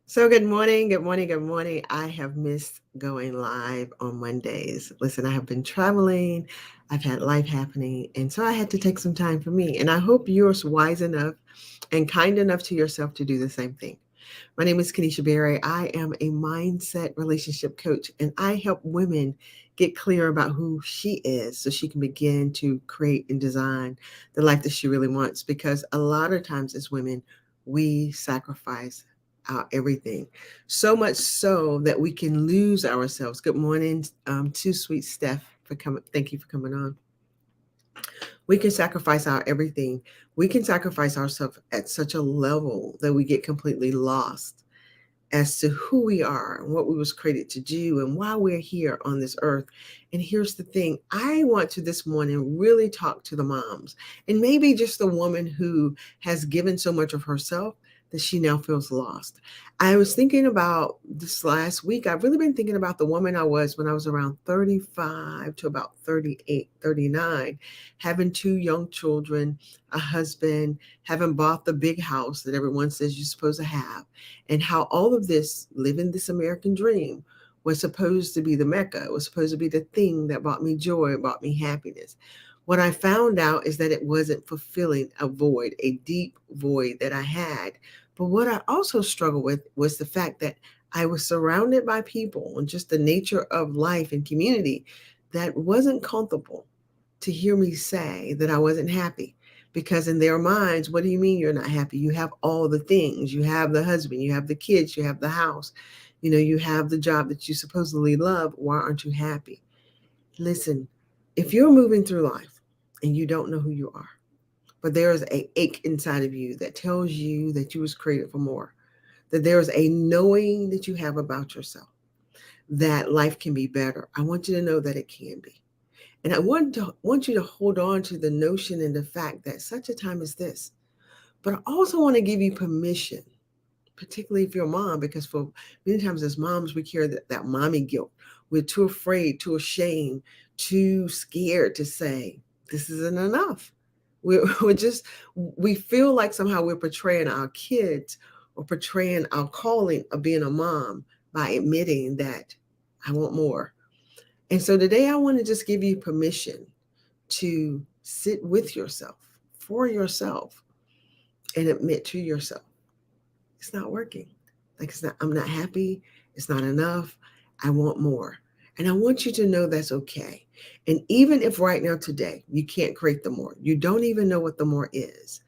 So good morning, good morning, good morning. I have missed going live on Mondays. Listen, I have been traveling, I've had life happening, and so I had to take some time for me. And I hope you're wise enough and kind enough to yourself to do the same thing. My name is Kenesha Berry. I am a mindset relationship coach, and I help women get clear about who she is so she can begin to create and design the life that she really wants. Because a lot of times as women, we sacrifice our everything, so much so that we can lose ourselves. Good morning, to sweet Steph for coming. Thank you for coming on. We can sacrifice our everything. We can sacrifice ourselves at such a level that we get completely lost as to who we are and what we was created to do and why we're here on this earth. And here's the thing, I want to this morning really talk to the moms and maybe just the woman who has given so much of herself that she now feels lost. I was thinking about this last week. I've really been thinking about the woman I was when I was around 35 to about 38, 39, having two young children, a husband, having bought the big house that everyone says you're supposed to have, and how all of this, living this American dream, was supposed to be the Mecca. It was supposed to be the thing that brought me joy, brought me happiness. What I found out is that it wasn't fulfilling a void, a deep void that I had. But what I also struggled with was the fact that I was surrounded by people and just the nature of life and community that wasn't comfortable to hear me say that I wasn't happy. Because in their minds, what do you mean you're not happy? You have all the things. You have the husband, you have the kids, you have the house, you have the job that you supposedly love. Why aren't you happy? Listen, if you're moving through life and you don't know who you are, but there is a ache inside of you that tells you that you was created for more, that there is a knowing that you have about yourself, that life can be better. I want you to know that it can be. And I want you to hold on to the notion and the fact that such a time as this. But I also want to give you permission, particularly if you're a mom, because for many times as moms, we carry that mommy guilt. We're too afraid, too ashamed, too scared to say, this isn't enough. We're just, we feel like somehow we're portraying our kids or portraying our calling of being a mom by admitting that I want more. And so today I want to just give you permission to sit with yourself, for yourself, and admit to yourself, it's not working. Like I'm not happy. It's not enough. I want more. And I want you to know that's okay. And even if right now today you can't create the more, you don't even know what the more is,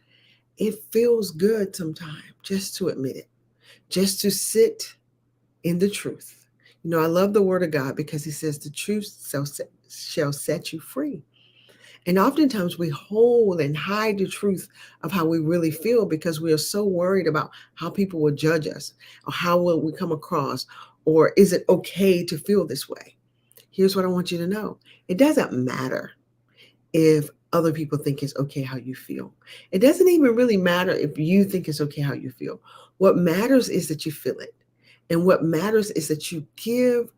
it feels good sometimes just to admit it, just to sit in the truth. I love the word of God because he says the truth shall set you free. And oftentimes we hold and hide the truth of how we really feel because we are so worried about how people will judge us or how will we come across, or is it okay to feel this way? Here's what I want you to know. It doesn't matter if other people think it's okay how you feel. It doesn't even really matter if you think it's okay how you feel. What matters is that you feel it. And what matters is that you give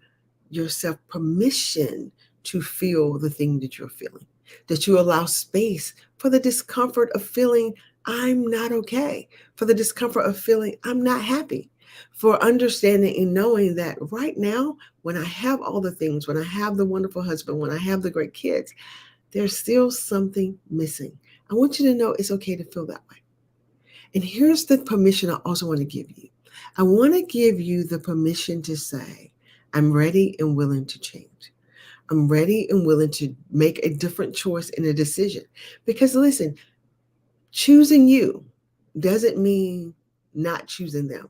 yourself permission to feel the thing that you're feeling, that you allow space for the discomfort of feeling I'm not okay, for the discomfort of feeling I'm not happy, for understanding and knowing that right now, when I have all the things, when I have the wonderful husband, when I have the great kids, there's still something missing. I want you to know it's okay to feel that way. And here's the permission I also want to give you. I want to give you the permission to say, I'm ready and willing to change. I'm ready and willing to make a different choice and a decision. Because listen, choosing you doesn't mean not choosing them.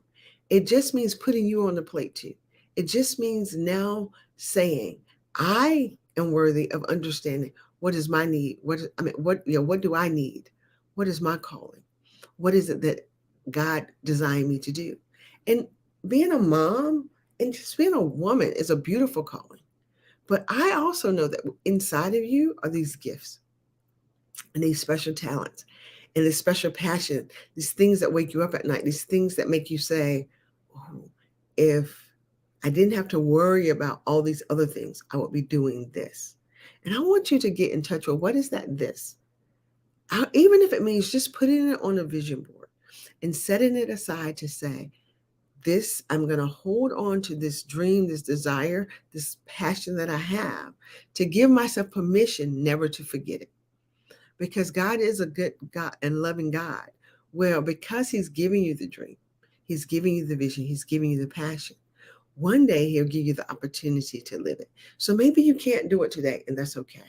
It just means putting you on the plate too. It just means now saying, I am worthy of understanding what is my need. What do I need? What is my calling? What is it that God designed me to do? And being a mom and just being a woman is a beautiful calling. But I also know that inside of you are these gifts and these special talents and this special passion, these things that wake you up at night, these things that make you say, oh, if I didn't have to worry about all these other things, I would be doing this. And I want you to get in touch with what is that this? Even if it means just putting it on a vision board and setting it aside to say, I'm going to hold on to this dream, this desire, this passion that I have, to give myself permission never to forget it. Because God is a good God and loving God. Well, because He's giving you the dream, He's giving you the vision, He's giving you the passion. One day He'll give you the opportunity to live it. So maybe you can't do it today, and that's okay.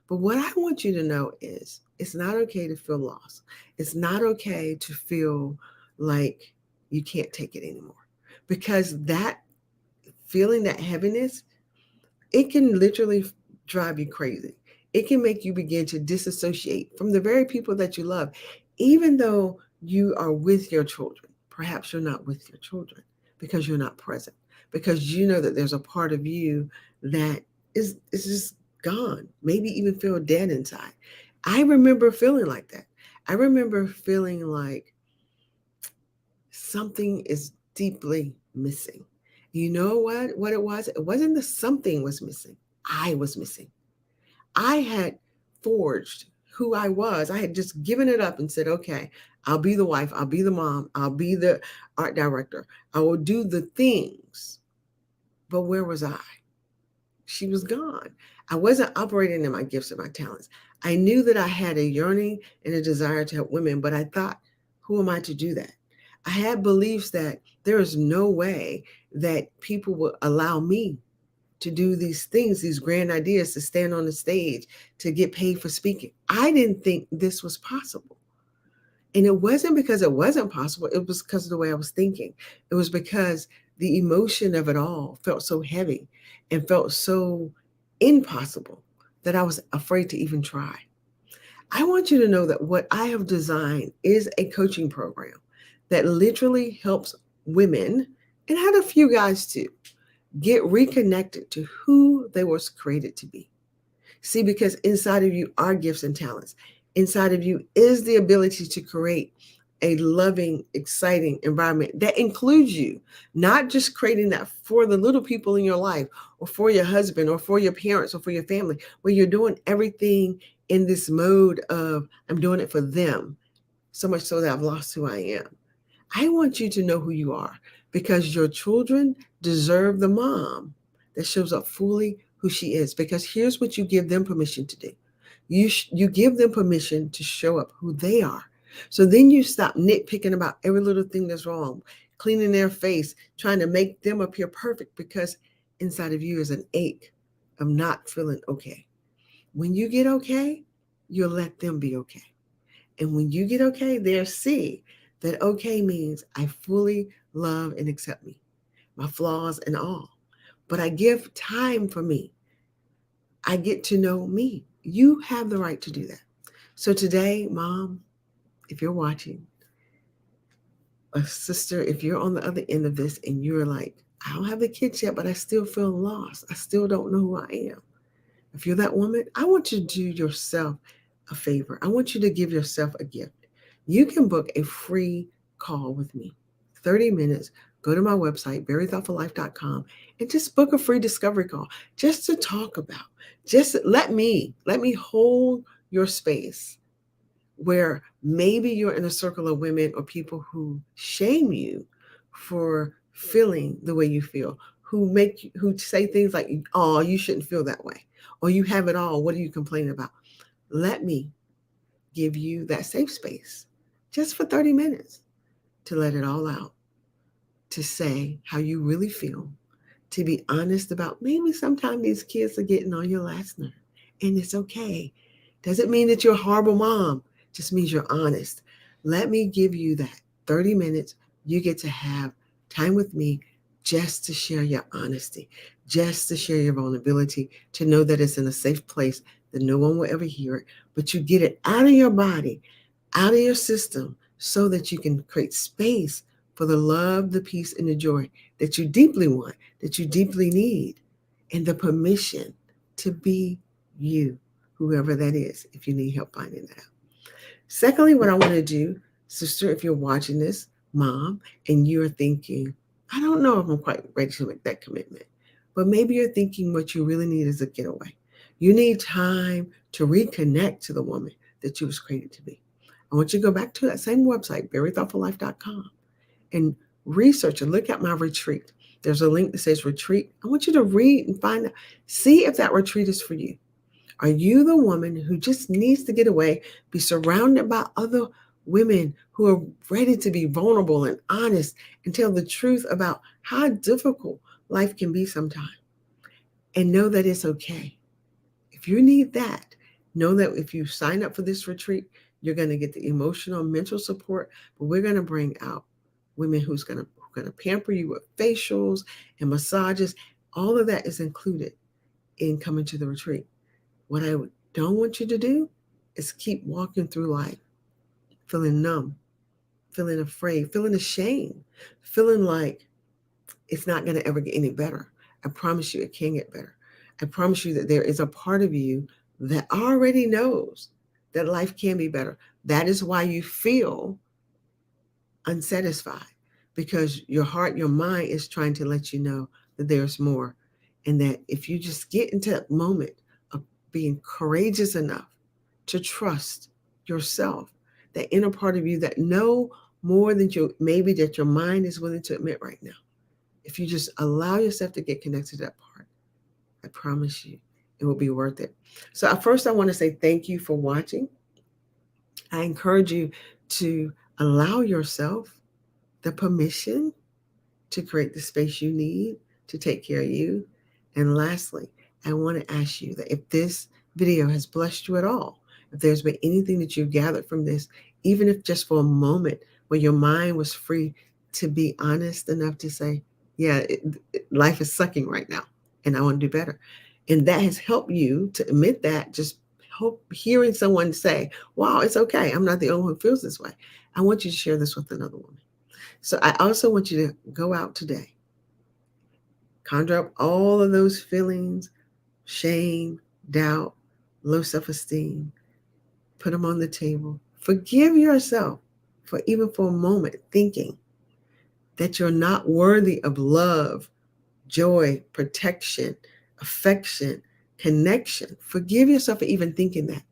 But what I want you to know is it's not okay to feel lost. It's not okay to feel like you can't take it anymore. Because that feeling, that heaviness, it can literally drive you crazy. It can make you begin to disassociate from the very people that you love, even though you are with your children. Perhaps you're not with your children because you're not present, because you know that there's a part of you that is just gone, maybe even feel dead inside. I remember feeling like that. I remember feeling like something is deeply missing. You know what it was? It wasn't that something was missing. I was missing. I had forged who I was. I had just given it up and said, okay, I'll be the wife, I'll be the mom, I'll be the art director. I will do the things. But where was I? She was gone. I wasn't operating in my gifts and my talents. I knew that I had a yearning and a desire to help women, but I thought, who am I to do that? I had beliefs that there is no way that people will allow me to do these things, these grand ideas, to stand on the stage, to get paid for speaking. I didn't think this was possible. And it wasn't because it wasn't possible. It was because of the way I was thinking. It was because the emotion of it all felt so heavy and felt so impossible that I was afraid to even try. I want you to know that what I have designed is a coaching program that literally helps women, and had a few guys too, get reconnected to who they were created to be. See, because inside of you are gifts and talents. Inside of you is the ability to create a loving, exciting environment that includes you, not just creating that for the little people in your life or for your husband or for your parents or for your family, where you're doing everything in this mode of, I'm doing it for them, so much so that I've lost who I am. I want you to know who you are, because your children deserve the mom that shows up fully who she is. Because here's what you give them permission to do. You give them permission to show up who they are. So then you stop nitpicking about every little thing that's wrong, cleaning their face, trying to make them appear perfect, because inside of you is an ache of not feeling okay. When you get okay, you'll let them be okay. And when you get okay, they'll see that okay means I fully love and accept me, my flaws and all. But I give time for me. I get to know me. You have the right to do that. So today, mom, if you're watching, a sister, if you're on the other end of this and you're like, I don't have the kids yet, but I still feel lost. I still don't know who I am. If you're that woman, I want you to do yourself a favor. I want you to give yourself a gift. You can book a free call with me, 30 minutes. Go to my website, verythoughtfullife.com, and just book a free discovery call just to talk about. Just let me hold your space where maybe you're in a circle of women or people who shame you for feeling the way you feel, who say things like, oh, you shouldn't feel that way, or you have it all, what are you complaining about? Let me give you that safe space just for 30 minutes to let it all out, to say how you really feel, to be honest about maybe sometimes these kids are getting on your last nerve, and it's okay. Doesn't mean that you're a horrible mom, just means you're honest. Let me give you that 30 minutes. You get to have time with me just to share your honesty, just to share your vulnerability, to know that it's in a safe place, that no one will ever hear it, but you get it out of your body, out of your system, so that you can create space for the love, the peace, and the joy that you deeply want, that you deeply need, and the permission to be you, whoever that is, if you need help finding that out. Secondly, what I want to do, sister, if you're watching this, mom, and you're thinking, I don't know if I'm quite ready to make that commitment, but maybe you're thinking what you really need is a getaway. You need time to reconnect to the woman that you was created to be. I want you to go back to that same website, verythoughtfullife.com, and research and look at my retreat. There's a link that says retreat. I want you to read and find out, see if that retreat is for you. Are you the woman who just needs to get away, be surrounded by other women who are ready to be vulnerable and honest and tell the truth about how difficult life can be sometimes, and know that it's okay? If you need that, know that if you sign up for this retreat, you're going to get the emotional, mental support, but we're going to bring out women who's going to pamper you with facials and massages. All of that is included in coming to the retreat. What I don't want you to do is keep walking through life feeling numb, feeling afraid, feeling ashamed, feeling like it's not going to ever get any better. I promise you it can get better. I promise you that there is a part of you that already knows that life can be better. That is why you feel unsatisfied, because your heart, your mind is trying to let you know that there's more. And that if you just get into that moment of being courageous enough to trust yourself, that inner part of you that know more than you maybe that your mind is willing to admit right now. If you just allow yourself to get connected to that part, I promise you it will be worth it. So at first I want to say thank you for watching. I encourage you to allow yourself the permission to create the space you need to take care of you. And lastly, I want to ask you that if this video has blessed you at all, if there's been anything that you gathered from this, even if just for a moment where your mind was free to be honest enough to say, yeah, life is sucking right now and I want to do better. And that has helped you to admit that, just hope hearing someone say, wow, it's okay. I'm not the only one who feels this way. I want you to share this with another woman. So I also want you to go out today, conjure up all of those feelings, shame, doubt, low self-esteem, put them on the table. Forgive yourself for even for a moment thinking that you're not worthy of love, joy, protection, affection, connection. Forgive yourself for even thinking that,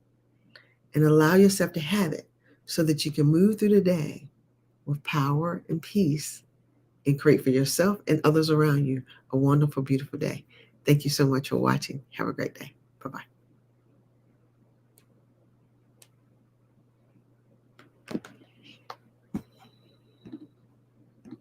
and allow yourself to have it so that you can move through the day with power and peace and create for yourself and others around you a wonderful, beautiful day. Thank you so much for watching. Have a great day. Bye-bye.